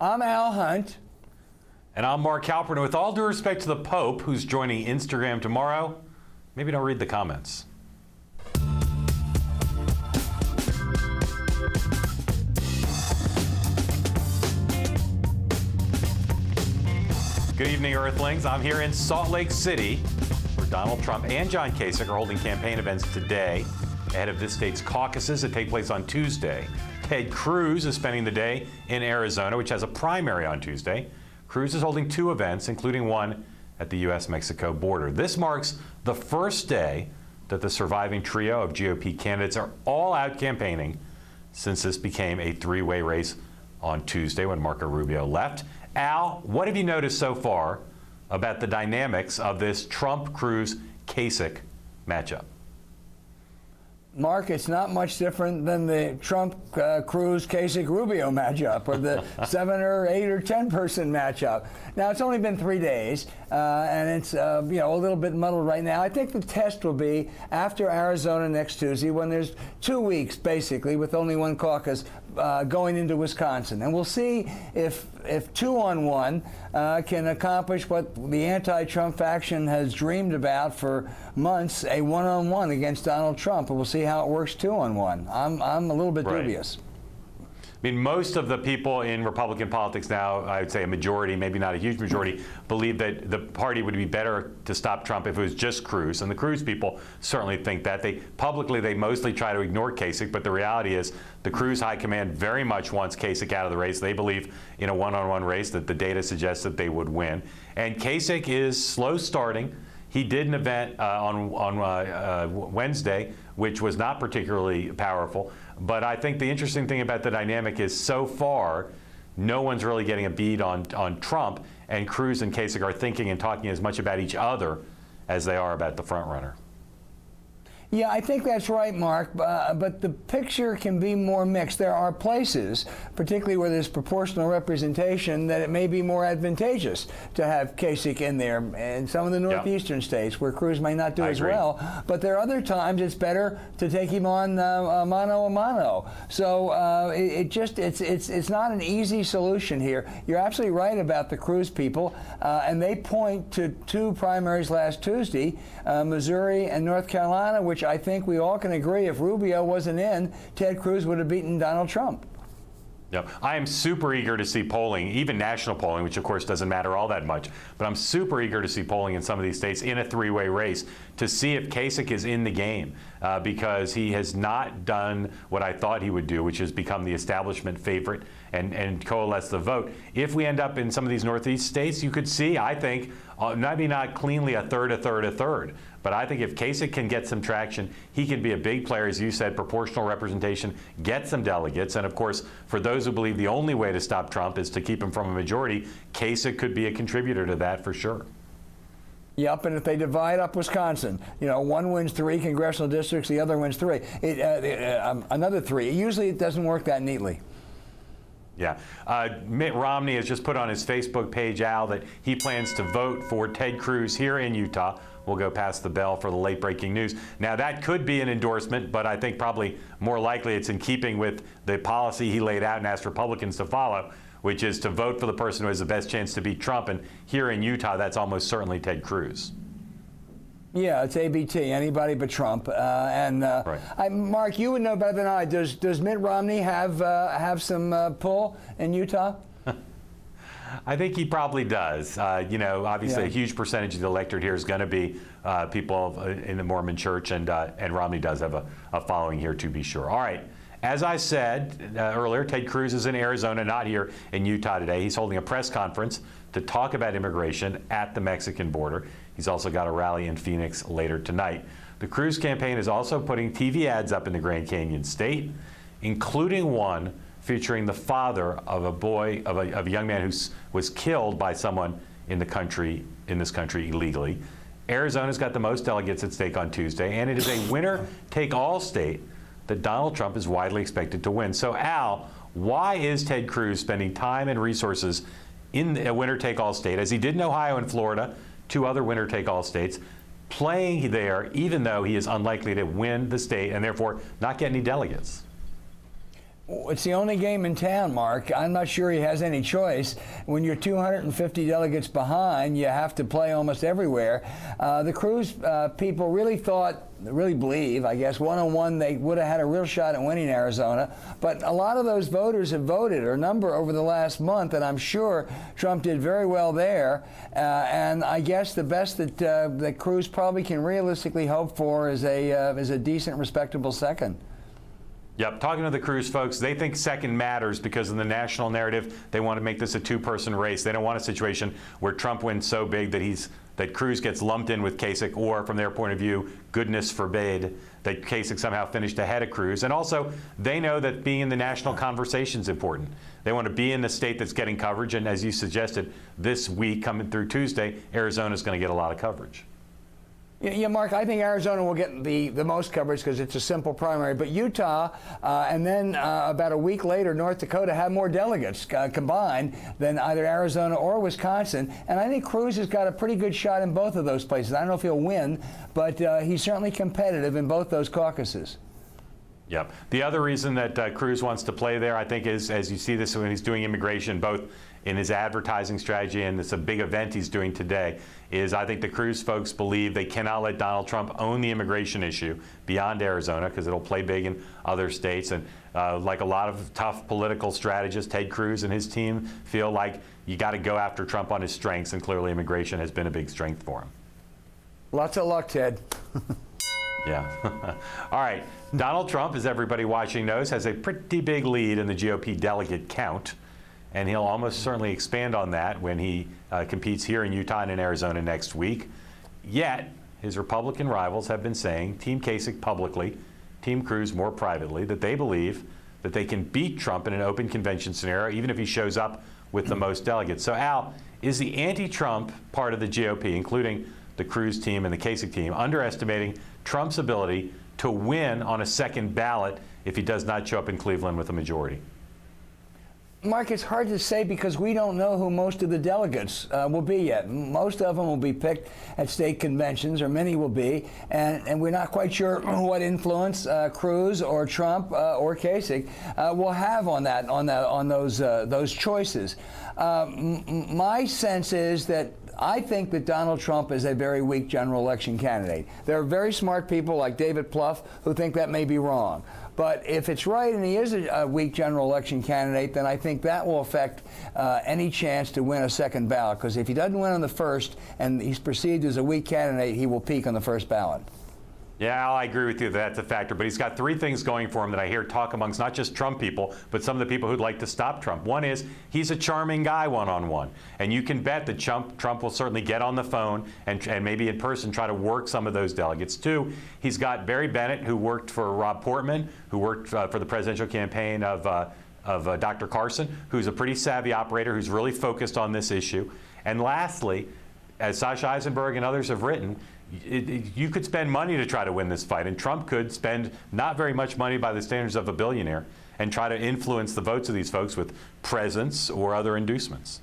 I'm Al Hunt. And I'm Mark Halperin. With all due respect to the Pope, who's joining Instagram tomorrow, maybe don't read the comments. Good evening, Earthlings. I'm here in Salt Lake City, where Donald Trump and John Kasich are holding campaign events today ahead of this state's caucuses that take place on Tuesday. Ted Cruz is spending the day in Arizona, which has a primary on Tuesday. Cruz is holding two events, including one at the U.S.-Mexico border. This marks the first day that the surviving trio of GOP candidates are all out campaigning since this became a three-way race on Tuesday when Marco Rubio left. Al, what have you noticed so far about the dynamics of this Trump-Cruz-Kasich matchup? Mark, it's not much different than the Trump-Cruz-Kasich-Rubio matchup or the 7 or 8 or 10 person matchup. Now, it's only been 3 days, and it's a little bit muddled right now. I think the test will be after Arizona next Tuesday, when there's 2 weeks, basically, with only one caucus going into Wisconsin. And we'll see if 2-on-1 can accomplish what the anti-Trump faction has dreamed about for months, a 1-on-1 against Donald Trump. And we'll see how it works 2-on-1. I'm a little bit dubious. I mean, most of the people in Republican politics now, I would say a majority, maybe not a huge majority, believe that the party would be better to stop Trump if it was just Cruz. And the Cruz people certainly think that. They mostly try to ignore Kasich, but the reality is the Cruz high command very much wants Kasich out of the race. They believe in a one-on-one race that the data suggests that they would win. And Kasich is slow starting. He did an event on Wednesday, which was not particularly powerful. But I think the interesting thing about the dynamic is so far, no one's really getting a bead on Trump, and Cruz and Kasich are thinking and talking as much about each other as they are about the front runner. Yeah, I think that's right, Mark, but the picture can be more mixed. There are places, particularly where there's proportional representation, that it may be more advantageous to have Kasich in there in some of the northeastern states where Cruz may not do as well. But there are other times it's better to take him on mano a mano. So it's not an easy solution here. You're absolutely right about the Cruz people, and they point to two primaries last Tuesday, Missouri and North Carolina, which I think we all can agree if Rubio wasn't in, Ted Cruz would have beaten Donald Trump. Yep. I am super eager to see polling, even national polling, which of course doesn't matter all that much, but I'm super eager to see polling in some of these states in a three-way race to see if Kasich is in the game, because he has not done what I thought he would do, which is become the establishment favorite and coalesce the vote. If we end up in some of these northeast states, you could see, I think, maybe not cleanly a third, but I think if Kasich can get some traction, he can be a big player. As you said, proportional representation, get some delegates. And of course, for those who believe the only way to stop Trump is to keep him from a majority, Kasich could be a contributor to that for sure. Yep, and if they divide up Wisconsin, one wins 3 congressional districts, the other wins 3, another 3. Usually it doesn't work that neatly. Yeah. Mitt Romney has just put on his Facebook page, Al, that he plans to vote for Ted Cruz here in Utah. We'll go past the bell for the late breaking news. Now, that could be an endorsement, but I think probably more likely it's in keeping with the policy he laid out and asked Republicans to follow, which is to vote for the person who has the best chance to beat Trump. And here in Utah, that's almost certainly Ted Cruz. Yeah, it's ABT, anybody but Trump. Mark, you would know better than I. Does Mitt Romney have some pull in Utah? I think he probably does. Obviously a huge percentage of the electorate here is going to be people in the Mormon church, and Romney does have a following here, to be sure. All right. As I said earlier, Ted Cruz is in Arizona, not here in Utah today. He's holding a press conference to talk about immigration at the Mexican border. He's also got a rally in Phoenix later tonight. The Cruz campaign is also putting TV ads up in the Grand Canyon State, including one featuring the father of a young man who was killed by someone in this country illegally. Arizona's got the most delegates at stake on Tuesday, and it is a winner-take-all state that Donald Trump is widely expected to win. So, Al, why is Ted Cruz spending time and resources in a winner-take-all state, as he did in Ohio and Florida, 2 other winner-take-all states, playing there even though he is unlikely to win the state and therefore not get any delegates? It's the only game in town, Mark. I'm not sure he has any choice. When you're 250 delegates behind, you have to play almost everywhere. The Cruz people really believe, I guess, one-on-one, they would have had a real shot at winning Arizona. But a lot of those voters have voted, or a number over the last month, and I'm sure Trump did very well there. And I guess the best that Cruz probably can realistically hope for is a decent, respectable second. Yep, talking to the Cruz folks, they think second matters because in the national narrative, they want to make this a two-person race. They don't want a situation where Trump wins so big that Cruz gets lumped in with Kasich, or from their point of view, goodness forbid, that Kasich somehow finished ahead of Cruz. And also, they know that being in the national conversation is important. They want to be in the state that's getting coverage, and as you suggested, this week, coming through Tuesday, Arizona is going to get a lot of coverage. Yeah, Mark, I think Arizona will get the most coverage because it's a simple primary. But Utah and then about a week later, North Dakota have more delegates combined than either Arizona or Wisconsin. And I think Cruz has got a pretty good shot in both of those places. I don't know if he'll win, but he's certainly competitive in both those caucuses. Yep. The other reason that Cruz wants to play there, I think, is, as you see this when he's doing immigration, both in his advertising strategy and it's a big event he's doing today, is I think the Cruz folks believe they cannot let Donald Trump own the immigration issue beyond Arizona because it'll play big in other states. And like a lot of tough political strategists, Ted Cruz and his team feel like you got to go after Trump on his strengths, and clearly immigration has been a big strength for him. Lots of luck, Ted. Yeah. All right. Donald Trump, as everybody watching knows, has a pretty big lead in the GOP delegate count, and he'll almost certainly expand on that when he competes here in Utah and in Arizona next week. Yet, his Republican rivals have been saying, Team Kasich publicly, Team Cruz more privately, that they believe that they can beat Trump in an open convention scenario, even if he shows up with the most delegates. So, Al, is the anti-Trump part of the GOP, including the Cruz team and the Kasich team, underestimating Trump's ability to win on a second ballot if he does not show up in Cleveland with a majority? Mark, it's hard to say because we don't know who most of the delegates will be yet. Most of them will be picked at state conventions, or many will be, and we're not quite sure what influence Cruz or Trump or Kasich will have on those choices. My sense is that I think that Donald Trump is a very weak general election candidate. There are very smart people like David Plouffe who think that may be wrong. But if it's right and he is a weak general election candidate, then I think that will affect any chance to win a second ballot. Because if he doesn't win on the first and he's perceived as a weak candidate, he will peak on the first ballot. Yeah, Al, I agree with you that that's a factor. But he's got three things going for him that I hear talk amongst not just Trump people, but some of the people who'd like to stop Trump. One is he's a charming guy one-on-one. And you can bet that Trump will certainly get on the phone and maybe in person try to work some of those delegates. Two, he's got Barry Bennett, who worked for Rob Portman, who worked for the presidential campaign of Dr. Carson, who's a pretty savvy operator who's really focused on this issue. And lastly, as Sasha Eisenberg and others have written, you could spend money to try to win this fight, and Trump could spend not very much money by the standards of a billionaire and try to influence the votes of these folks with presence or other inducements.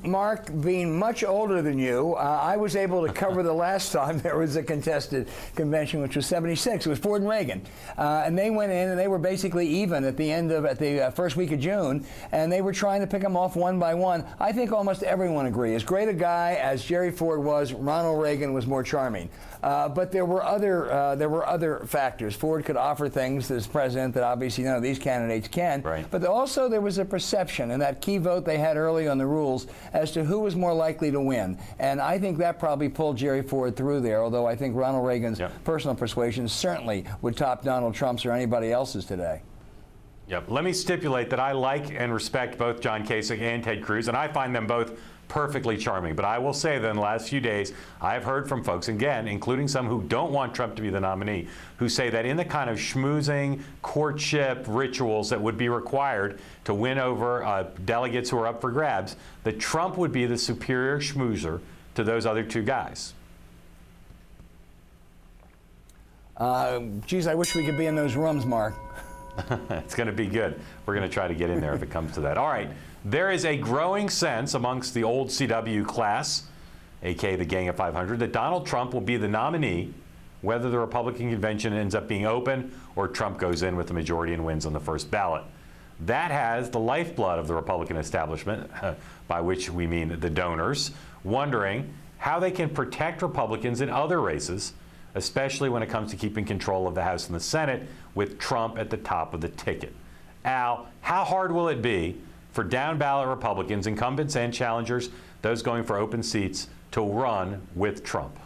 Mark, being much older than you, I was able to cover the last time there was a contested convention, which was '76. It was Ford and Reagan, and they went in and they were basically even at the first week of June, and they were trying to pick them off one by one. I think almost everyone agrees. As great a guy as Jerry Ford was, Ronald Reagan was more charming. But there were other factors. Ford could offer things as president that obviously none of these candidates can. Right. But also there was a perception in that key vote they had early on the rules as to who was more likely to win. And I think that probably pulled Jerry Ford through there, although I think Ronald Reagan's personal persuasion certainly would top Donald Trump's or anybody else's today. Yep. Let me stipulate that I like and respect both John Kasich and Ted Cruz, and I find them both perfectly charming. But I will say that in the last few days, I've heard from folks, again, including some who don't want Trump to be the nominee, who say that in the kind of schmoozing, courtship rituals that would be required to win over delegates who are up for grabs, that Trump would be the superior schmoozer to those other two guys. Geez, I wish we could be in those rooms, Mark. It's going to be good. We're going to try to get in there if it comes to that. All right. There is a growing sense amongst the old CW class, aka the Gang of 500, that Donald Trump will be the nominee whether the Republican convention ends up being open or Trump goes in with the majority and wins on the first ballot. That has the lifeblood of the Republican establishment, by which we mean the donors, wondering how they can protect Republicans in other races, especially when it comes to keeping control of the House and the Senate with Trump at the top of the ticket. Al, how hard will it be for down-ballot Republicans, incumbents and challengers, those going for open seats, to run with Trump?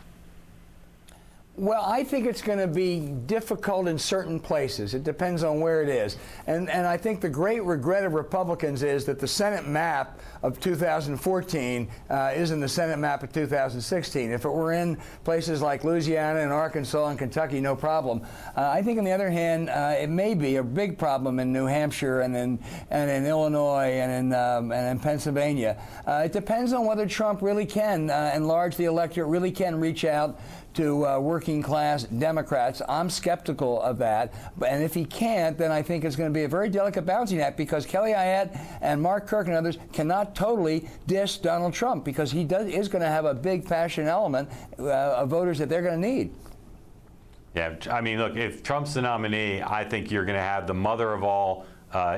Well, I think it's going to be difficult in certain places. It depends on where it is. And I think the great regret of Republicans is that the Senate map of 2014 isn't the Senate map of 2016. If it were in places like Louisiana and Arkansas and Kentucky, no problem. I think, on the other hand, it may be a big problem in New Hampshire and in Illinois and in Pennsylvania. It depends on whether Trump really can enlarge the electorate, really can reach out to working class Democrats. I'm skeptical of that. And if he can't, then I think it's going to be a very delicate balancing act, because Kelly Ayotte and Mark Kirk and others cannot totally diss Donald Trump, because he is going to have a big passion element of voters that they're going to need. Yeah, I mean, look, if Trump's the nominee, I think you're going to have the mother of all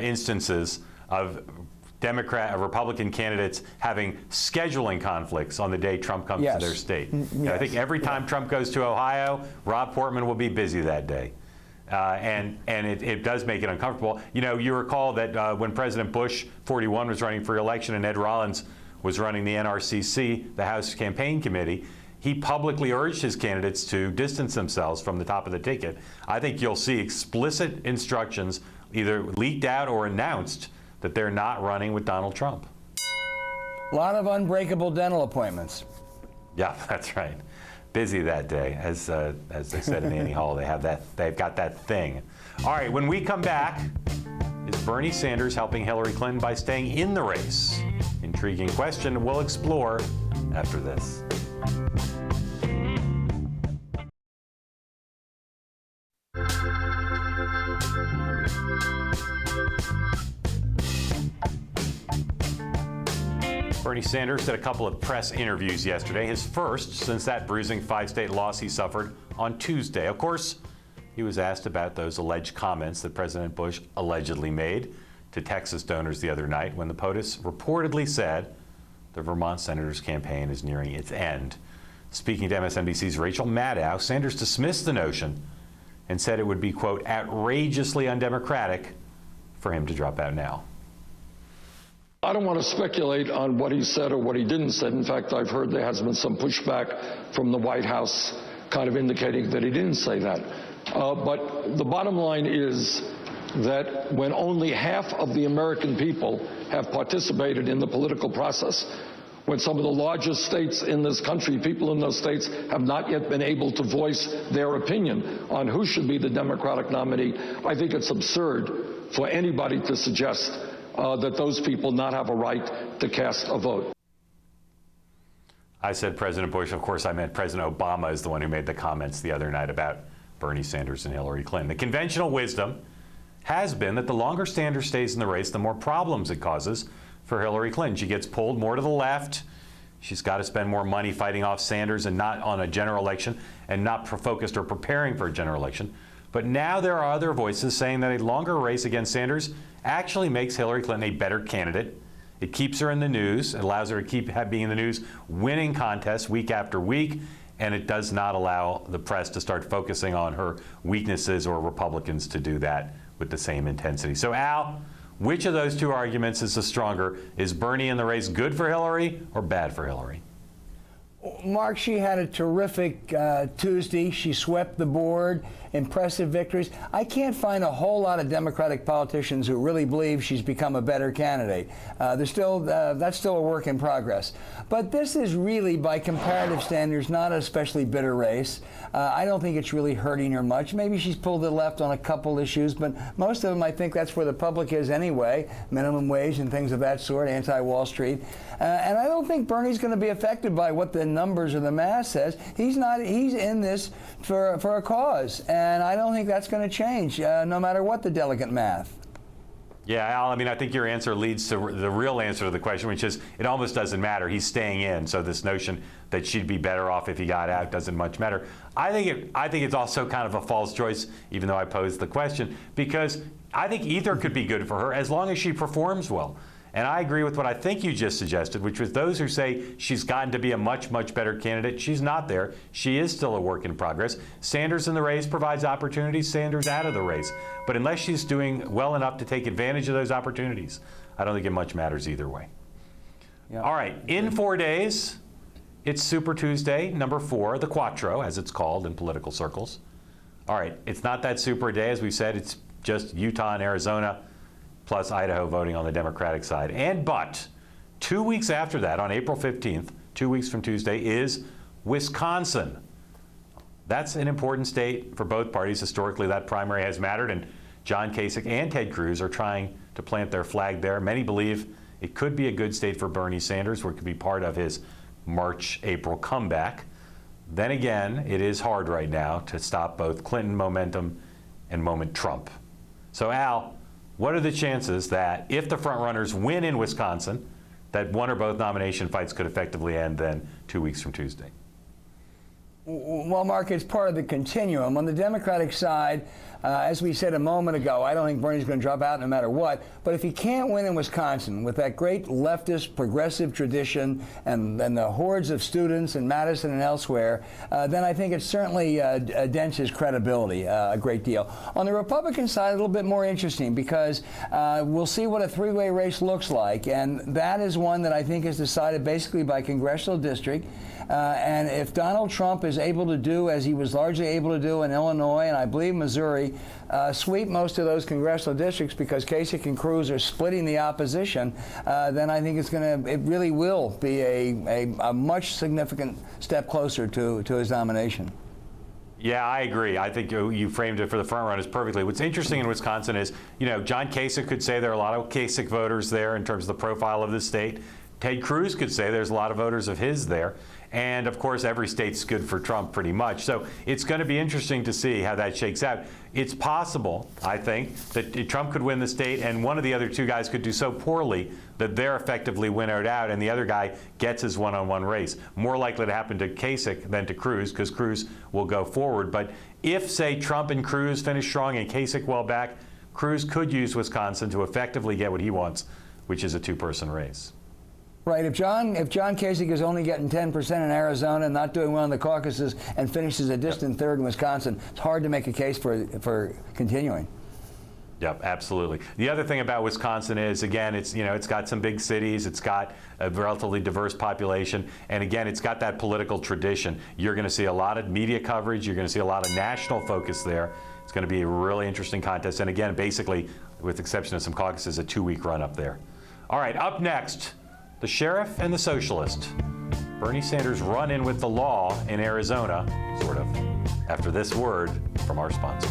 instances of Republican candidates having scheduling conflicts on the day Trump comes to their state. Yes. I think every time Trump goes to Ohio, Rob Portman will be busy that day. And it does make it uncomfortable. You know, you recall that when President Bush 41 was running for re-election and Ed Rollins was running the NRCC, the House Campaign Committee, he publicly urged his candidates to distance themselves from the top of the ticket. I think you'll see explicit instructions either leaked out or announced that they're not running with Donald Trump. A lot of unbreakable dental appointments. Yeah, that's right. Busy that day, as they said in Annie Hall. They've got that thing. All right, when we come back, is Bernie Sanders helping Hillary Clinton by staying in the race? Intriguing question. We'll explore after this. Bernie Sanders did a couple of press interviews yesterday, his first since that bruising 5-state loss he suffered on Tuesday. Of course, he was asked about those alleged comments that President Bush allegedly made to Texas donors the other night when the POTUS reportedly said the Vermont senator's campaign is nearing its end. Speaking to MSNBC's Rachel Maddow, Sanders dismissed the notion and said it would be, quote, outrageously undemocratic for him to drop out now. I don't want to speculate on what he said or what he didn't say. In fact, I've heard there has been some pushback from the White House kind of indicating that he didn't say that. But the bottom line is that when only half of the American people have participated in the political process, when some of the largest states in this country, people in those states have not yet been able to voice their opinion on who should be the Democratic nominee, I think it's absurd for anybody to suggest that those people not have a right to cast a vote. I said President Bush. Of course, I meant President Obama is the one who made the comments the other night about Bernie Sanders and Hillary Clinton. The conventional wisdom has been that the longer Sanders stays in the race, the more problems it causes for Hillary Clinton. She gets pulled more to the left. She's got to spend more money fighting off Sanders and not on a general election and not focused or preparing for a general election. But now there are other voices saying that a longer race against Sanders actually makes Hillary Clinton a better candidate. It keeps her in the news. It allows her to keep being in the news, winning contests week after week, and it does not allow the press to start focusing on her weaknesses or Republicans to do that with the same intensity. So, Al, which of those two arguments is the stronger? Is Bernie in the race good for Hillary or bad for Hillary? Mark, she had a terrific Tuesday. She swept the board, impressive victories. I can't find a whole lot of Democratic politicians who really believe she's become a better candidate. That's still a work in progress. But this is really, by comparative standards, not an especially bitter race. I don't think it's really hurting her much. Maybe she's pulled to the left on a couple issues, but most of them, I think that's where the public is anyway, minimum wage and things of that sort, anti-Wall Street. And I don't think Bernie's going to be affected by what the numbers or the math says. He's in this for a cause, and I don't think that's going to change, no matter what the delegate math. Yeah, Al, I mean, I think your answer leads to the real answer to the question, which is it almost doesn't matter. He's staying in, so this notion that she'd be better off if he got out doesn't much matter. I think it's also kind of a false choice, even though I posed the question, because I think either could be good for her as long as she performs well. And I agree with what I think you just suggested, which was those who say she's gotten to be a much, much better candidate. She's not there. She is still a work in progress. Sanders in the race provides opportunities. Sanders out of the race. But unless she's doing well enough to take advantage of those opportunities, I don't think it much matters either way. Yeah. All right, in 4 days, it's Super Tuesday, number 4, the Quattro, as it's called in political circles. All right, it's not that super day, as we said. It's just Utah and Arizona, plus Idaho voting on the Democratic side. But 2 weeks after that, on April 15th, 2 weeks from Tuesday, is Wisconsin. That's an important state for both parties. Historically, that primary has mattered, and John Kasich and Ted Cruz are trying to plant their flag there. Many believe it could be a good state for Bernie Sanders, where it could be part of his March-April comeback. Then again, it is hard right now to stop both Clinton momentum and moment Trump. So, Al, what are the chances that if the frontrunners win in Wisconsin, that one or both nomination fights could effectively end then 2 weeks from Tuesday? Well, Mark, it's part of the continuum. On the Democratic side, as we said a moment ago, I don't think Bernie's going to drop out no matter what. But if he can't win in Wisconsin with that great leftist progressive tradition and the hordes of students in Madison and elsewhere, then I think it certainly dents his credibility a great deal. On the Republican side, a little bit more interesting because we'll see what a three-way race looks like. And that is one that I think is decided basically by congressional district. And if Donald Trump is able to do, as he was largely able to do in Illinois and I believe Missouri, sweep most of those congressional districts because Kasich and Cruz are splitting the opposition, then I think it really will be a much significant step closer to his nomination. Yeah, I agree. I think you framed it for the frontrunners perfectly. What's interesting in Wisconsin is, John Kasich could say there are a lot of Kasich voters there in terms of the profile of the state. Ted Cruz could say there's a lot of voters of his there. And, of course, every state's good for Trump pretty much. So it's going to be interesting to see how that shakes out. It's possible, I think, that Trump could win the state and one of the other two guys could do so poorly that they're effectively winnowed out and the other guy gets his one-on-one race. More likely to happen to Kasich than to Cruz because Cruz will go forward. But if, say, Trump and Cruz finish strong and Kasich well back, Cruz could use Wisconsin to effectively get what he wants, which is a two-person race. Right. If John Kasich is only getting 10% in Arizona and not doing well in the caucuses and finishes a distant third in Wisconsin, it's hard to make a case for continuing. Yep, absolutely. The other thing about Wisconsin is, again, it's got some big cities, it's got a relatively diverse population, and again, it's got that political tradition. You're going to see a lot of media coverage. You're going to see a lot of national focus there. It's going to be a really interesting contest, and again, basically, with the exception of some caucuses, a 2-week run up there. All right, up next. The sheriff and the socialist. Bernie Sanders' run-in with the law in Arizona, sort of, after this word from our sponsors.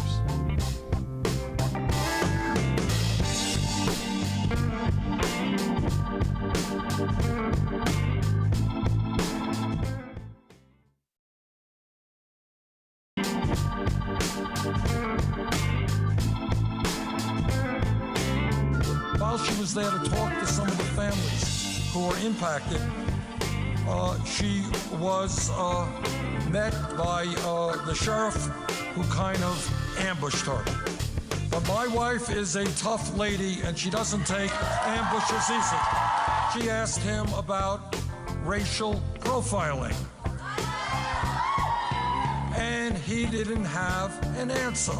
While she was there to talk to some of the families who were impacted, she was met by the sheriff who kind of ambushed her. But my wife is a tough lady and she doesn't take ambushes easy. She asked him about racial profiling. And he didn't have an answer.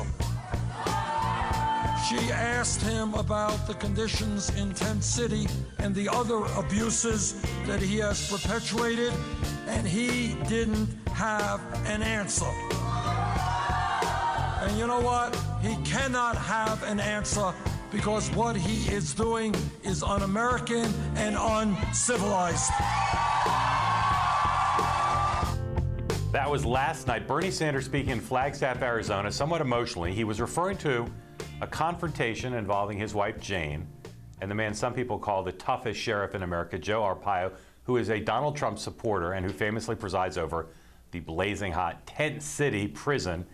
She asked him about the conditions in Tent City and the other abuses that he has perpetuated, and he didn't have an answer. And you know what? He cannot have an answer because what he is doing is un-American and uncivilized. That was last night. Bernie Sanders speaking in Flagstaff, Arizona, somewhat emotionally. He was referring to a confrontation involving his wife, Jane, and the man some people call the toughest sheriff in America, Joe Arpaio, who is a Donald Trump supporter and who famously presides over the blazing hot Tent City prison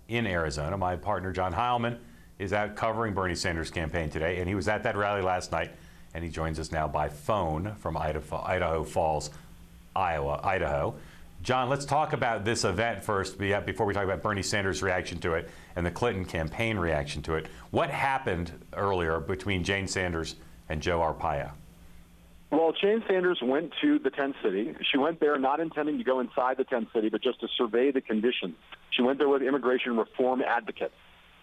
in Arizona. My partner, John Heilman, is out covering Bernie Sanders' campaign today, and he was at that rally last night, and he joins us now by phone from Idaho Falls, Idaho. John, let's talk about this event first before we talk about Bernie Sanders' reaction to it and the Clinton campaign reaction to it. What happened earlier between Jane Sanders and Joe Arpaio? Well, Jane Sanders went to the tent city. She went there not intending to go inside the tent city, but just to survey the conditions. She went there with immigration reform advocates.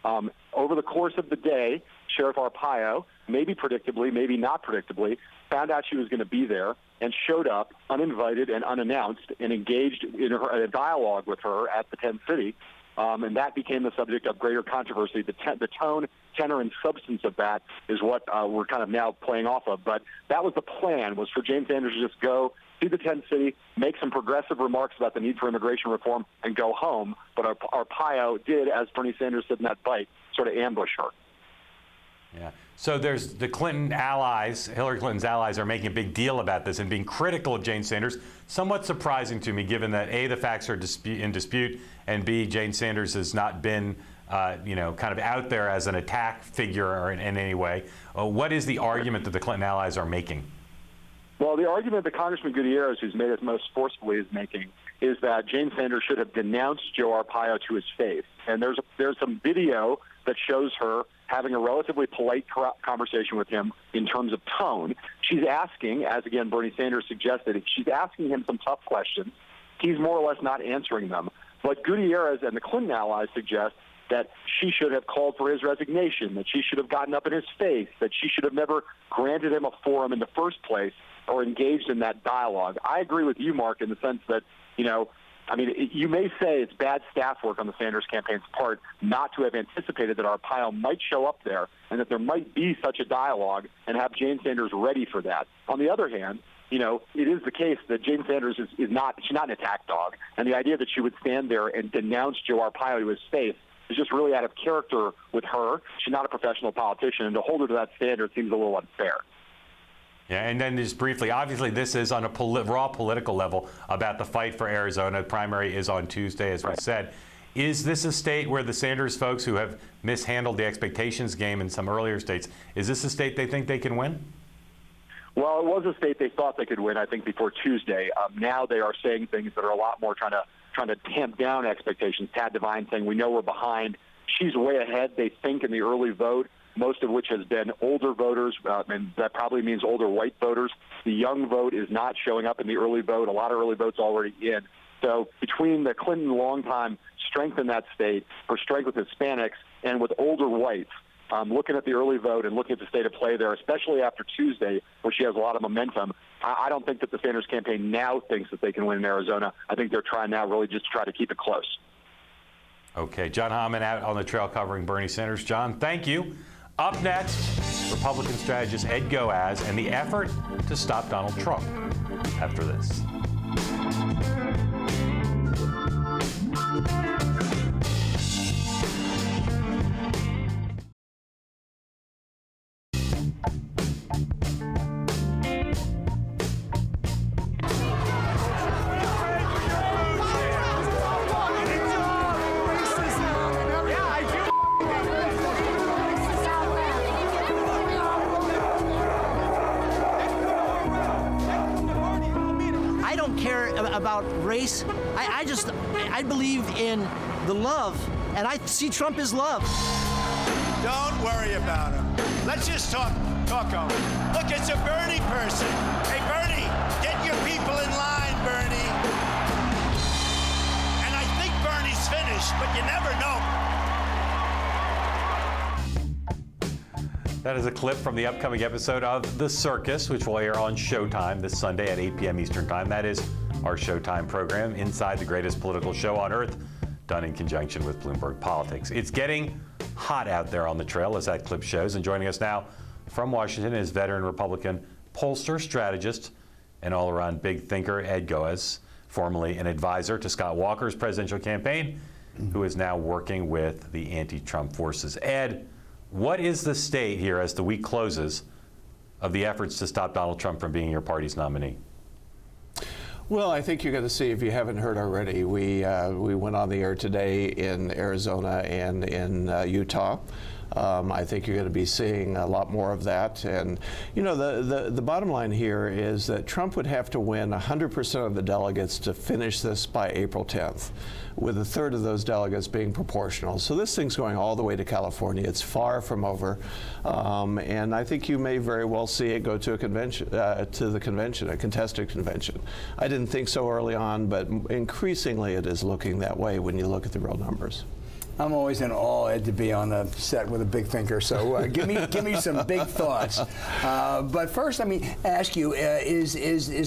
Over the course of the day, Sheriff Arpaio, maybe predictably, maybe not predictably, found out she was going to be there and showed up uninvited and unannounced and engaged in a dialogue with her at the tent city. And that became the subject of greater controversy. The tone, tenor, and substance of that is what we're kind of now playing off of. But that was the plan, was for Jane Sanders to just go see the tent city, make some progressive remarks about the need for immigration reform, and go home. But Arpaio did, as Bernie Sanders said in that bite, sort of ambush her. Yeah. So there's the Clinton allies, Hillary Clinton's allies, are making a big deal about this and being critical of Jane Sanders. Somewhat surprising to me, given that A, the facts are in dispute, and B, Jane Sanders has not been, kind of out there as an attack figure or in any way. What is the argument that the Clinton allies are making? Well, the argument that Congressman Goeas, who's made it most forcefully, is making is that Jane Sanders should have denounced Joe Arpaio to his face. And there's some video that shows her having a relatively polite conversation with him in terms of tone. She's asking, as again Bernie Sanders suggested, she's asking him some tough questions. He's more or less not answering them. But Goeas and the Clinton allies suggest that she should have called for his resignation, that she should have gotten up in his face, that she should have never granted him a forum in the first place or engaged in that dialogue. I agree with you, Mark, in the sense that, you may say it's bad staff work on the Sanders campaign's part not to have anticipated that Arpaio might show up there and that there might be such a dialogue and have Jane Sanders ready for that. On the other hand, it is the case that Jane Sanders she's not an attack dog. And the idea that she would stand there and denounce Joe Arpaio to his face is just really out of character with her. She's not a professional politician, and to hold her to that standard seems a little unfair. Yeah, and then just briefly, obviously this is on a raw political level about the fight for Arizona. The primary is on Tuesday, as we said. Is this a state where the Sanders folks who have mishandled the expectations game in some earlier states, is this a state they think they can win? Well, it was a state they thought they could win, I think, before Tuesday. Now they are saying things that are a lot more trying to tamp down expectations. Tad Devine saying, we know we're behind. She's way ahead, they think, in the early vote, most of which has been older voters, and that probably means older white voters. The young vote is not showing up in the early vote. A lot of early votes already in. So between the Clinton longtime strength in that state, her strength with Hispanics, and with older whites, looking at the early vote and looking at the state of play there, especially after Tuesday, where she has a lot of momentum, I don't think that the Sanders campaign now thinks that they can win in Arizona. I think they're trying now really just to try to keep it close. Okay, John Hammond out on the trail covering Bernie Sanders. John, thank you. Up next, Republican strategist Ed Goeas and the effort to stop Donald Trump after this. About race. I believe in the love, and I see Trump as love. Don't worry about him. Let's just talk over. Look, it's a Bernie person. Hey, Bernie, get your people in line, Bernie. And I think Bernie's finished, but you never know. That is a clip from the upcoming episode of The Circus, which will air on Showtime this Sunday at 8 p.m. Eastern Time. That is our Showtime program, Inside the Greatest Political Show on Earth, done in conjunction with Bloomberg Politics. It's getting hot out there on the trail, as that clip shows. And joining us now from Washington is veteran Republican pollster, strategist, and all-around big thinker, Ed Goeas, formerly an advisor to Scott Walker's presidential campaign, who is now working with the anti-Trump forces. Ed, what is the state here as the week closes of the efforts to stop Donald Trump from being your party's nominee? Well, I think you're going to see, if you haven't heard already, we went on the air today in Arizona and in Utah. I think you're going to be seeing a lot more of that. And, you know, the bottom line here is that Trump would have to win 100% of the delegates to finish this by April 10th, with a third of those delegates being proportional. So this thing's going all the way to California. It's far from over. And I think you may very well see it go to a convention, a contested convention. I didn't think so early on, but increasingly it is looking that way when you look at the real numbers. I'm always in awe, Ed, to be on the set with a big thinker. So give me some big thoughts. But first, let me ask you: is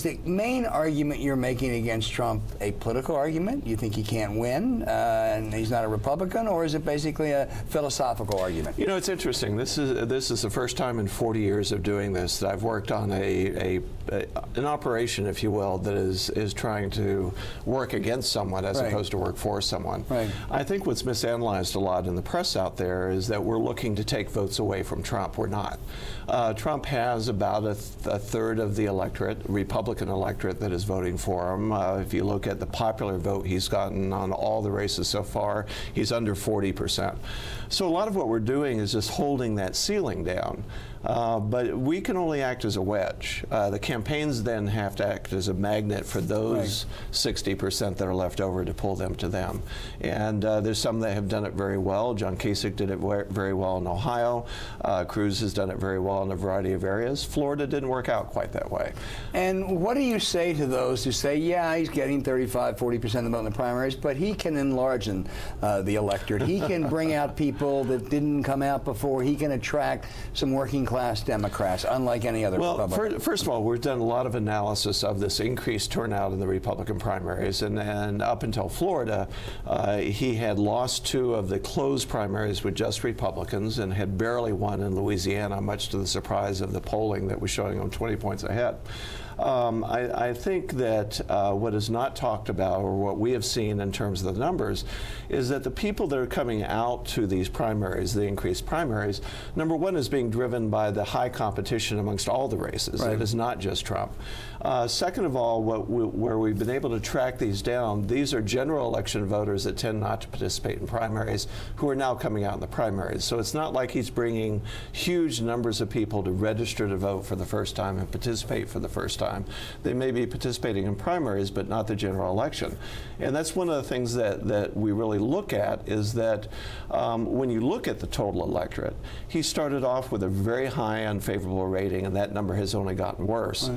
the main argument you're making against Trump a political argument? You think he can't win, and he's not a Republican, or is it basically a philosophical argument? You know, it's interesting. This is the first time in 40 years of doing this that I've worked on an operation, if you will, that is trying to work against someone as opposed to work for someone. Right. I think what's misanalyzed a lot in the press out there is that we're looking to take votes away from Trump. We're not. Trump has about a third of the electorate, Republican electorate, that is voting for him. If you look at the popular vote he's gotten on all the races so far, he's under 40%. So a lot of what we're doing is just holding that ceiling down. But we can only act as a wedge. The campaigns then have to act as a magnet for those 60% that are left over to pull them to them. And there's some that have done it very well. John Kasich did it very well in Ohio. Cruz has done it very well in a variety of areas. Florida didn't work out quite that way. And what do you say to those who say, yeah, he's getting 35, 40% of the vote in the primaries, but he can enlarge the electorate. He can bring out people that didn't come out before. He can attract some working class Democrats, unlike any other Republican. First of all, we've done a lot of analysis of this increased turnout in the Republican primaries, and up until Florida, he had lost 2 of the closed primaries with just Republicans and had barely won in Louisiana, much to the surprise of the polling that was showing him 20 points ahead. I think that what is not talked about, or what we have seen in terms of the numbers, is that the people that are coming out to these primaries, the increased primaries, number one is being driven by the high competition amongst all the races. It is not just Trump. Second of all, where we've been able to track these down, these are general election voters that tend not to participate in primaries who are now coming out in the primaries. So it's not like he's bringing huge numbers of people to register to vote for the first time and participate for the first time. They may be participating in primaries, but not the general election. And that's one of the things that we really look at, is that when you look at the total electorate, he started off with a very high unfavorable rating, and that number has only gotten worse.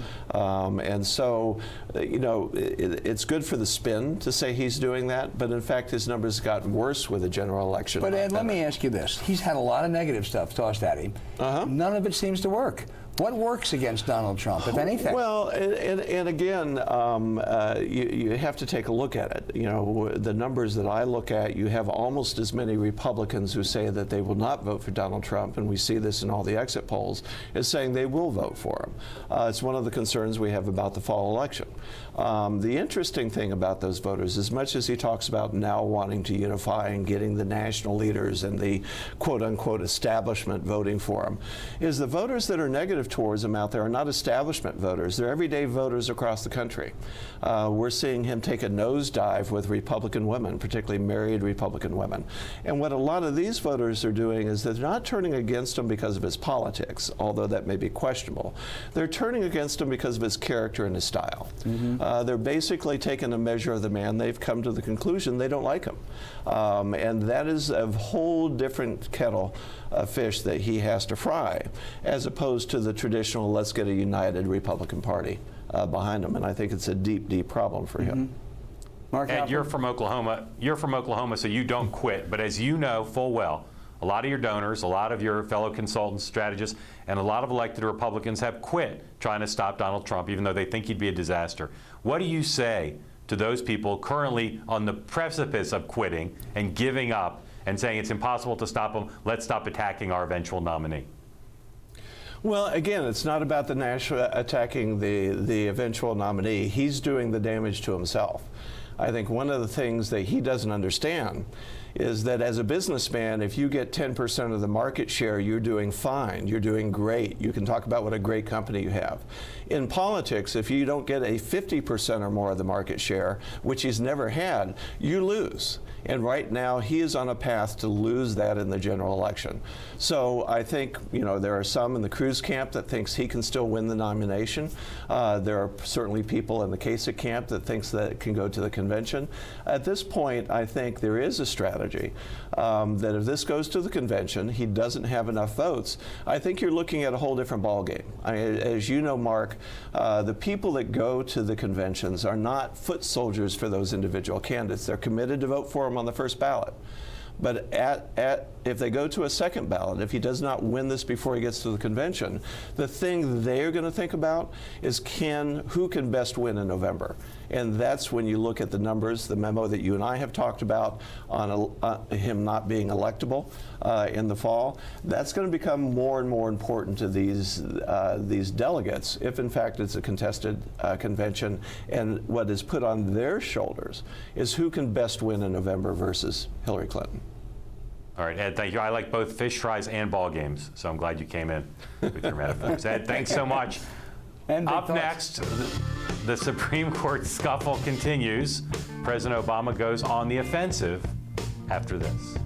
And so, you know, it's good for the spin to say he's doing that, but in fact his numbers got worse with the general election. But Ed, let me ask you this. He's had a lot of negative stuff tossed at him. None of it seems to work. What works against Donald Trump, if anything? Well, and again, you have to take a look at it. You know, the numbers that I look at, you have almost as many Republicans who say that they will not vote for Donald Trump, and we see this in all the exit polls, as saying they will vote for him. It's one of the concerns we have about the fall election. The interesting thing about those voters, as much as he talks about now wanting to unify and getting the national leaders and the quote-unquote establishment voting for him, is the voters that are negative towards him out there are not establishment voters. They're everyday voters across the country. We're seeing him take a nosedive with Republican women, particularly married Republican women. And what a lot of these voters are doing is they're not turning against him because of his politics, although that may be questionable. They're turning against him because of his character and his style. They're basically taking a measure of the man. They've come to the conclusion they don't like him. And that is a whole different kettle of fish that he has to fry, as opposed to the traditional let's get a united Republican Party behind him. And I think it's a deep, deep problem for him. Mark, and you're from Oklahoma. You're from Oklahoma, so you don't quit. But as you know full well, a lot of your donors, a lot of your fellow consultants, strategists, and a lot of elected Republicans have quit trying to stop Donald Trump, even though they think he'd be a disaster. What do you say to those people currently on the precipice of quitting and giving up and saying it's impossible to stop him, let's stop attacking our eventual nominee? Well, again, it's not about the national attacking the eventual nominee. He's doing the damage to himself. I think one of the things that he doesn't understand is that as a businessman, if you get 10% of the market share, you're doing fine, you're doing great. You can talk about what a great company you have. In politics, if you don't get a 50% or more of the market share, which he's never had, you lose. And right now, he is on a path to lose that in the general election. So I think, there are some in the Cruz camp that thinks he can still win the nomination. There are certainly people in the Kasich camp that thinks that it can go to the convention. At this point, I think there is a strategy that if this goes to the convention, he doesn't have enough votes. I think you're looking at a whole different ballgame. As you know, Mark, the people that go to the conventions are not foot soldiers for those individual candidates. They're committed to vote for them on the first ballot. But if they go to a second ballot, if he does not win this before he gets to the convention, the thing they're going to think about is who can best win in November. And that's when you look at the numbers, the memo that you and I have talked about on him not being electable in the fall. That's going to become more and more important to these delegates, if in fact it's a contested convention. And what is put on their shoulders is who can best win in November versus Hillary Clinton. All right, Ed, thank you. I like both fish fries and ball games, so I'm glad you came in with your metaphors. Ed, thanks so much. And up next, the Supreme Court scuffle continues. President Obama goes on the offensive after this.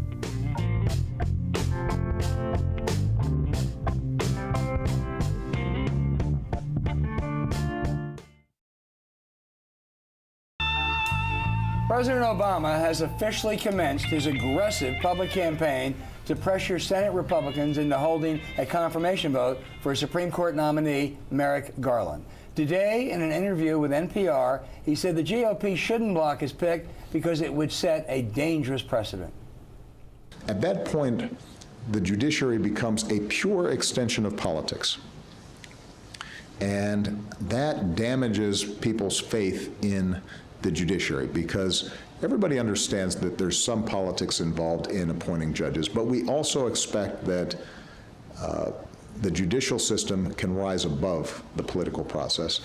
President Obama has officially commenced his aggressive public campaign to pressure Senate Republicans into holding a confirmation vote for Supreme Court nominee Merrick Garland. Today, in an interview with NPR, he said the GOP shouldn't block his pick because it would set a dangerous precedent. At that point, the judiciary becomes a pure extension of politics. And that damages people's faith in the judiciary, because everybody understands that there's some politics involved in appointing judges, but we also expect that the judicial system can rise above the political process.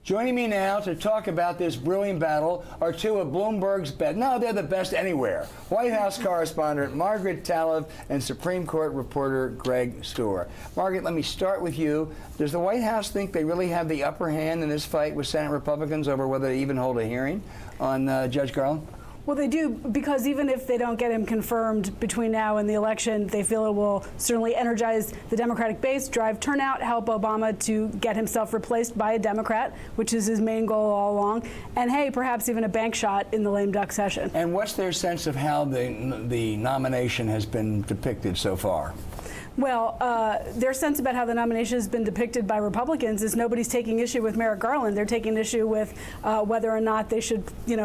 Joining me now to talk about this brewing battle are two of Bloomberg's best. No, they're the best anywhere. White House correspondent Margaret Talev and Supreme Court reporter Greg Stewart. Margaret, let me start with you. Does the White House think they really have the upper hand in this fight with Senate Republicans over whether to even hold a hearing on Judge Garland? Well, they do, because even if they don't get him confirmed between now and the election, they feel it will certainly energize the Democratic base, drive turnout, help Obama to get himself replaced by a Democrat, which is his main goal all along, and hey, perhaps even a bank shot in the lame duck session. And what's their sense of how the nomination has been depicted so far? Well, their sense about how the nomination has been depicted by Republicans is nobody's taking issue with Merrick Garland. They're taking issue with whether or not they should,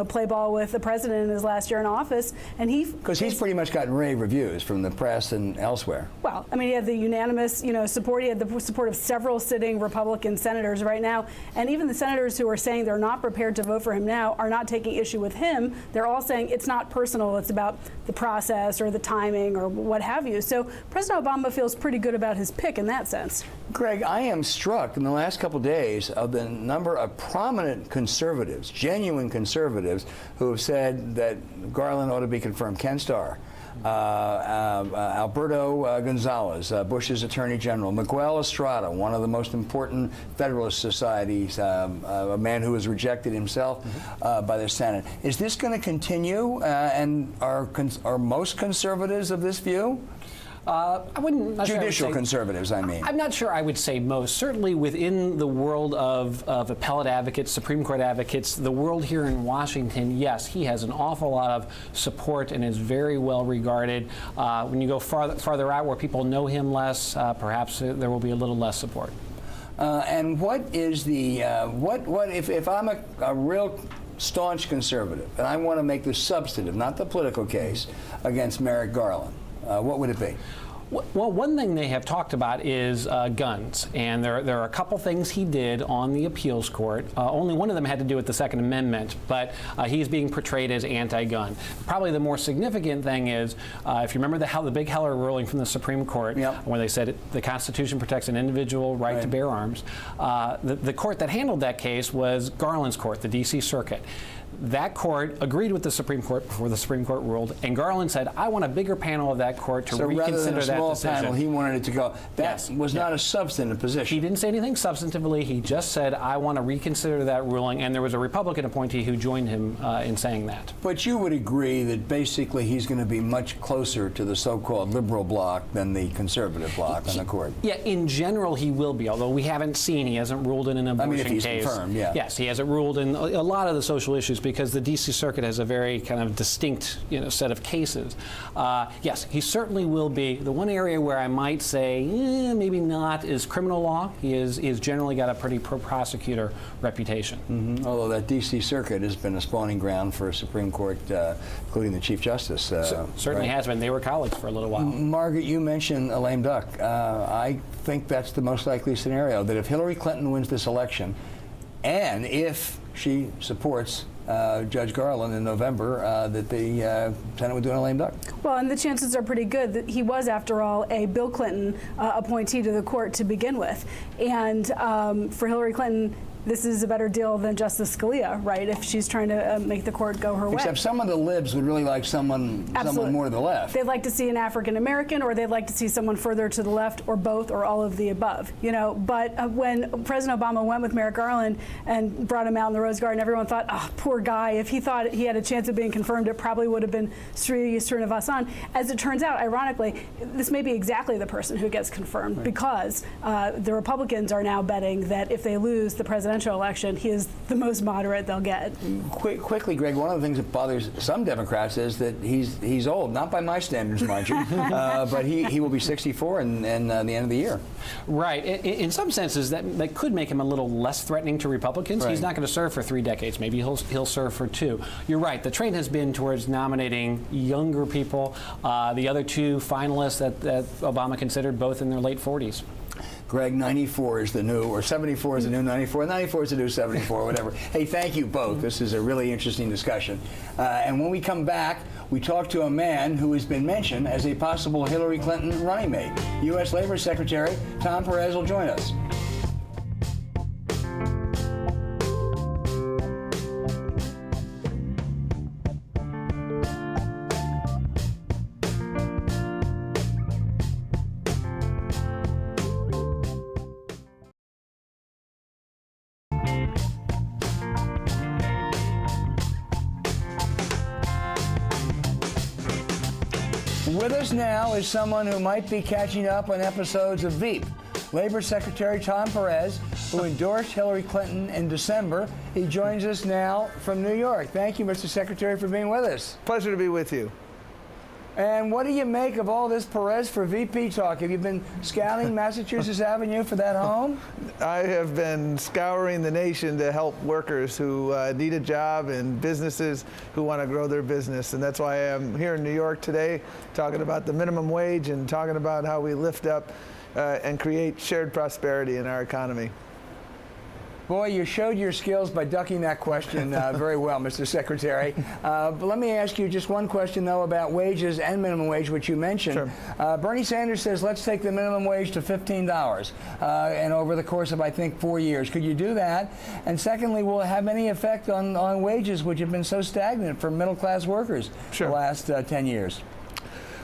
play ball with the president in his last year in office. And because he's pretty much gotten rave reviews from the press and elsewhere. Well, I mean, he had the unanimous, support. He had the support of several sitting Republican senators right now, and even the senators who are saying they're not prepared to vote for him now are not taking issue with him. They're all saying it's not personal. It's about the process or the timing or what have you. So President Obama feels pretty good about his pick in that sense. Greg, I am struck in the last couple of days of the number of prominent conservatives, genuine conservatives, who have said that Garland ought to be confirmed. Ken Starr, Alberto Gonzalez, Bush's Attorney General, Miguel Estrada, one of the most important Federalist societies, a man who was rejected himself by the Senate. Is this going to continue, and are most conservatives of this view? I wouldn't. Judicial conservatives, I mean. I'm not sure I would say most. Certainly within the world of appellate advocates, Supreme Court advocates, the world here in Washington, yes, he has an awful lot of support and is very well regarded. When you go farther out where people know him less, perhaps there will be a little less support. And what is the, if I'm a real staunch conservative and I want to make the substantive, not the political case, against Merrick Garland, what would it be? Well, one thing they have talked about is guns, and there are a couple things he did on the appeals court. Only one of them had to do with the Second Amendment, but he's being portrayed as anti-gun. Probably the more significant thing is, if you remember the big Heller ruling from the Supreme Court, where they said the Constitution protects an individual right to bear arms, the court that handled that case was Garland's court, the D.C. Circuit. That court agreed with the Supreme Court before the Supreme Court ruled, and Garland said, I want a bigger panel of that court to reconsider that decision. So rather than a small panel, he wanted it to go. That was not a substantive position. He didn't say anything substantively. He just said, I want to reconsider that ruling, and there was a Republican appointee who joined him in saying that. But you would agree that basically he's going to be much closer to the so-called liberal bloc than the conservative bloc on the court. Yeah, in general he will be, although we haven't seen, he hasn't ruled in an abortion case. If he's confirmed, Yes, he hasn't ruled in a lot of the social issues because the D.C. Circuit has a very kind of distinct, set of cases. Yes, he certainly will be. The one area where I might say maybe not is criminal law. He has generally got a pretty pro-prosecutor reputation. Mm-hmm. Although that D.C. Circuit has been a spawning ground for a Supreme Court, including the Chief Justice. Certainly has been. They were colleagues for a little while. Margaret, you mentioned a lame duck. I think that's the most likely scenario, that if Hillary Clinton wins this election, and if she supports Judge Garland in November, that the Senate would do a lame duck. Well, and the chances are pretty good that he was, after all, a Bill Clinton appointee to the court to begin with. And for Hillary Clinton, this is a better deal than Justice Scalia, right, if she's trying to make the court go her way. Except some of the libs would really like someone more to the left. They'd like to see an African-American, or they'd like to see someone further to the left, or both, or all of the above. But when President Obama went with Merrick Garland and brought him out in the Rose Garden, everyone thought, oh, poor guy. If he thought he had a chance of being confirmed, it probably would have been Sri Srinivasan. As it turns out, ironically, this may be exactly the person who gets confirmed, because the Republicans are now betting that if they lose the presidential election, he is the most moderate they'll get. Quickly, Greg, one of the things that bothers some Democrats is that he's old, not by my standards, mind you, but he will be 64 in the end of the year. Right. In some senses, that could make him a little less threatening to Republicans. Right. He's not going to serve for 3 decades. Maybe he'll serve for 2. You're right. The trend has been towards nominating younger people. The other 2 finalists that Obama considered, both in their late 40s. Greg, 94 is the new, or 74 is the new 94, 94 is the new 74, whatever. Hey, thank you both. This is a really interesting discussion. And when we come back, we talk to a man who has been mentioned as a possible Hillary Clinton running mate. U.S. Labor Secretary Tom Perez will join us. With us now is someone who might be catching up on episodes of Veep. Labor Secretary Tom Perez, who endorsed Hillary Clinton in December. He joins us now from New York. Thank you, Mr. Secretary, for being with us. Pleasure to be with you. And what do you make of all this Perez for VP talk? Have you been scouting Massachusetts Avenue for that home? I have been scouring the nation to help workers who need a job and businesses who want to grow their business. And that's why I'm here in New York today talking about the minimum wage and talking about how we lift up and create shared prosperity in our economy. Boy, you showed your skills by ducking that question very well, Mr. Secretary. But let me ask you just one question, though, about wages and minimum wage, which you mentioned. Sure. Bernie Sanders says, let's take the minimum wage to $15 and over the course of, I think, 4 years. Could you do that? And secondly, will it have any effect on wages, which have been so stagnant for middle-class workers the last 10 years?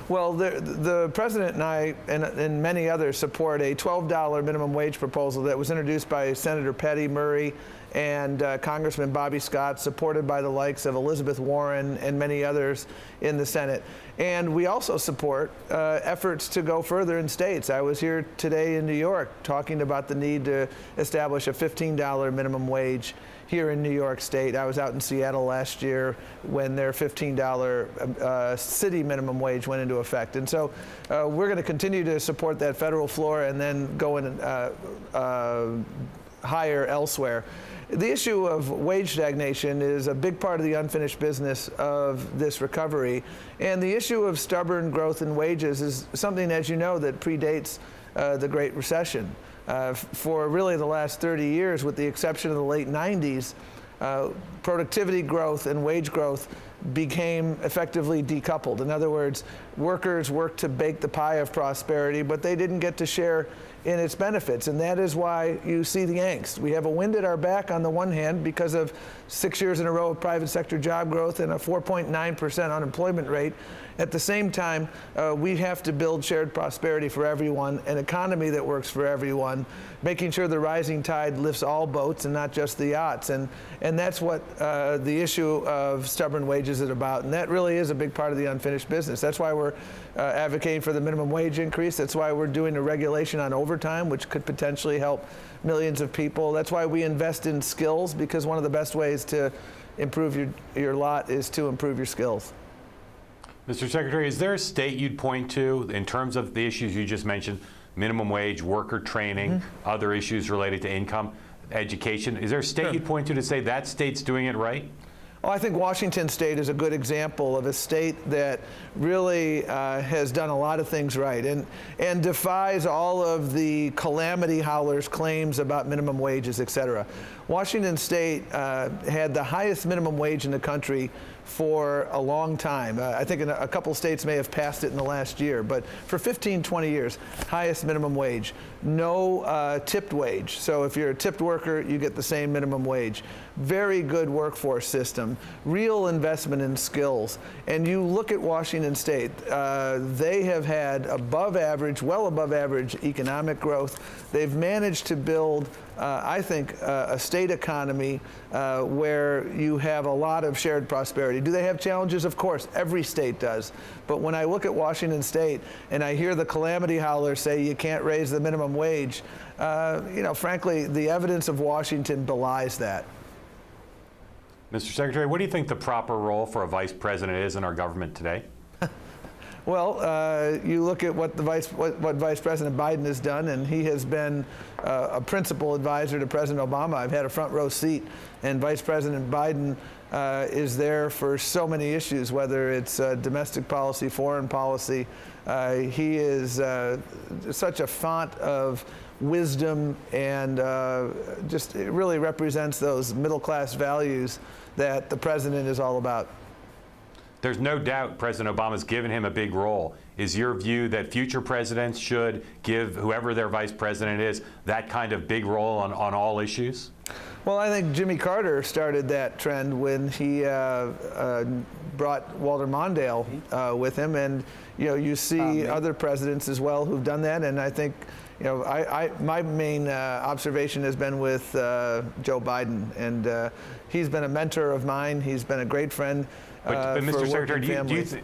Well, the president and I and many others support a $12 minimum wage proposal that was introduced by Senator Patty Murray and Congressman Bobby Scott, supported by the likes of Elizabeth Warren and many others in the Senate. And we also support efforts to go further in states. I was here today in New York talking about the need to establish a $15 minimum wage here in New York State. I was out in Seattle last year when their $15 city minimum wage went into effect. And so we're going to continue to support that federal floor and then go in higher elsewhere. The issue of wage stagnation is a big part of the unfinished business of this recovery. And the issue of stubborn growth in wages is something, as you know, that predates the Great Recession. For really the last 30 years, with the exception of the late 90s, productivity growth and wage growth became effectively decoupled. In other words, workers worked to bake the pie of prosperity, but they didn't get to share in its benefits, and that is why you see the angst. We have a wind at our back on the one hand because of 6 years in a row of private sector job growth and a 4.9% unemployment rate. At the same time, we have to build shared prosperity for everyone, an economy that works for everyone, making sure the rising tide lifts all boats and not just the yachts. And that's what the issue of stubborn wages is about. And that really is a big part of the unfinished business. That's why we're advocating for the minimum wage increase. That's why we're doing a regulation on overtime, which could potentially help millions of people. That's why we invest in skills, because one of the best ways to improve your lot is to improve your skills. Mr. Secretary, is there a state you'd point to in terms of the issues you just mentioned, minimum wage, worker training, other issues related to income, education? Is there a state you'd point to say that state's doing it right? Well, I think Washington State is a good example of a state that really has done a lot of things right and defies all of the calamity howlers' claims about minimum wages, et cetera. Washington State had the highest minimum wage in the country for a long time. I think a couple states may have passed it in the last year, but for 15, 20 years, highest minimum wage. No tipped wage. So if you're a tipped worker, you get the same minimum wage. Very good workforce system, real investment in skills. And you look at Washington State, they have had above average, well above average economic growth. They've managed to build, I think, a state economy where you have a lot of shared prosperity. Do they have challenges? Of course, every state does. But when I look at Washington State and I hear the calamity howlers say you can't raise the minimum wage, frankly, the evidence of Washington belies that. Mr. Secretary, what do you think the proper role for a vice president is in our government today? Well, you look at what Vice President Biden has done, and he has been a principal advisor to President Obama. I've had a front row seat, and Vice President Biden is there for so many issues, whether it's domestic policy, foreign policy. He is such a font of wisdom and just it really represents those middle-class values that the president is all about. There's no doubt President Obama's given him a big role. Is your view that future presidents should give whoever their vice president is that kind of big role on all issues? Well, I think Jimmy Carter started that trend when he brought Walter Mondale with him, and you see other presidents as well who've done that. And I think my main observation has been with Joe Biden, and he's been a mentor of mine. He's been a great friend. But Mr. Secretary,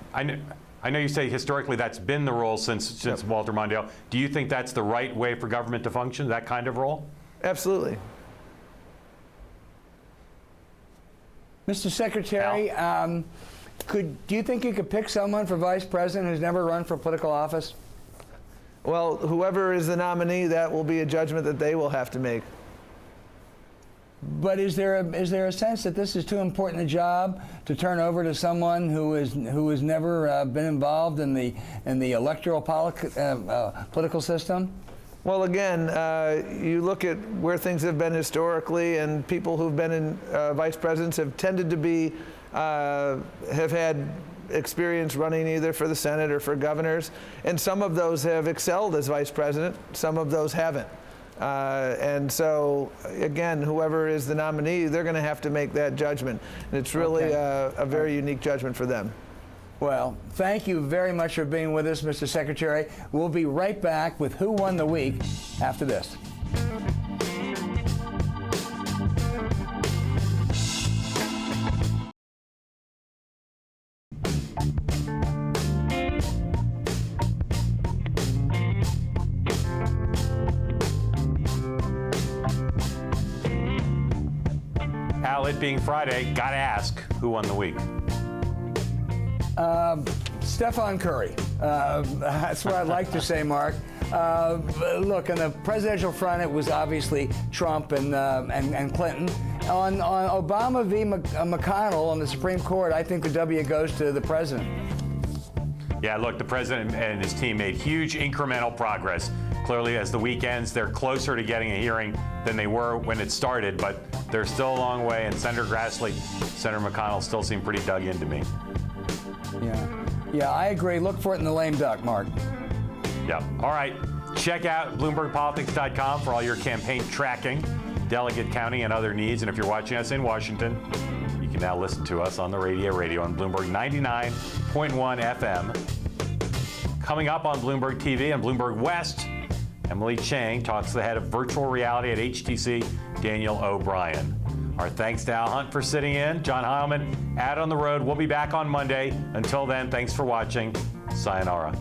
I know you say historically that's been the role since Walter Mondale. Do you think that's the right way for government to function, that kind of role? Absolutely. Mr. Secretary, do you think you could pick someone for vice president who's never run for political office? Well, whoever is the nominee, that will be a judgment that they will have to make. But is there a sense that this is too important a job to turn over to someone who has never been involved in the electoral political system? Well, again, you look at where things have been historically, and people who've been in vice presidents have tended to be have had experience running either for the Senate or for governors, and some of those have excelled as vice president, some of those haven't. And so, again, whoever is the nominee, they're going to have to make that judgment. And it's really a very unique judgment for them. Well, thank you very much for being with us, Mr. Secretary. We'll be right back with Who Won the Week after this. It being Friday, gotta ask, who won the week? Stephen Curry. That's what I'd like to say, Mark. Look, on the presidential front, it was obviously Trump and Clinton. On Obama v. McConnell on the Supreme Court, I think the W goes to the president. Yeah, look, the president and his team made huge incremental progress. Clearly, as the week ends, they're closer to getting a hearing than they were when it started, but they're still a long way. And Senator Grassley, Senator McConnell still seem pretty dug into me. Yeah, I agree. Look for it in the lame duck, Mark. Yeah. All right. Check out BloombergPolitics.com for all your campaign tracking, delegate counting, and other needs. And if you're watching us in Washington, you can now listen to us on the radio on Bloomberg 99.1 FM. Coming up on Bloomberg TV and Bloomberg West, Emily Chang talks to the head of virtual reality at HTC, Daniel O'Brien. Our thanks to Al Hunt for sitting in. John Heilman out on the road. We'll be back on Monday. Until then, thanks for watching. Sayonara.